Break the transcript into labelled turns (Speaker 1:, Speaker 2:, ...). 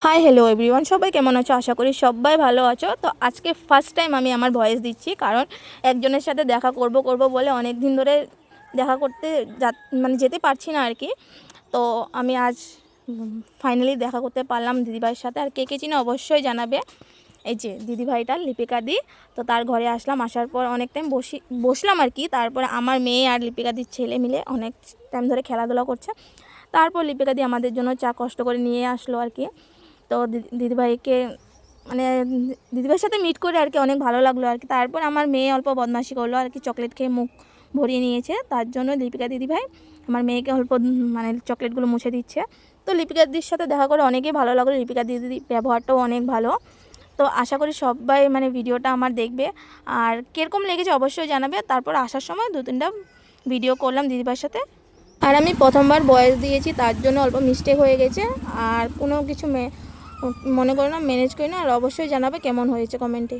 Speaker 1: Hi hello everyone, সবাই কেমন আছো? আশা করি সবাই ভালো আছো। তো আজকে ফার্স্ট টাইম আমি আমার ভয়েস দিচ্ছি, কারণ একজনের সাথে দেখা করব বলে অনেক দিন ধরে দেখা করতে যেতে পারছি না আর কি। তো আমি আজ ফাইনালি দেখা করতে পারলাম দিদিভাইয়ের সাথে। আর কে কে চিনে অবশ্যই জানাবে। এই যে দিদিভাইটা লিপিকা দি, তো তার ঘরে আসলাম। আসার পর অনেক টাইম বসলাম আর কি। তারপরে আমার মেয়ে আর লিপিকা দির ছেলে মিলে অনেক টাইম ধরে খেলাধুলা করছে। তারপর লিপিকা দি আমাদের জন্য চা কষ্ট করে নিয়ে আসলো আর কি। তো দিদিভাইকে মানে দিদিভাইয়ের সাথে মিট করে আর কি অনেক ভালো লাগলো আর কি। তারপর আমার মেয়ে অল্প বদমাশি করলো আর কি, চকলেট খেয়ে মুখ ভরিয়ে নিয়েছে। তার জন্য লিপিকা দিদিভাই আমার মেয়েকে অল্প চকলেটগুলো মুছে দিচ্ছে। তো লিপিকা দিদির সাথে দেখা করে অনেকই ভালো লাগলো। লিপিকা দিদির ব্যবহারটাও অনেক ভালো। তো আশা করি সবাই ভিডিওটা আমার দেখবে আর কীরকম লেগেছে অবশ্যই জানাবে। তারপর আসার সময় 2-3টা ভিডিও করলাম দিদিভাইয়ের সাথে। আর আমি প্রথমবার ভয়েস দিয়েছি, তার জন্য অল্প মিস্টেক হয়ে গেছে। আর কোনো কিছু মনে করো না, ম্যানেজ করি না। আর অবশ্যই জানাবে কেমন হয়েছে কমেন্টে।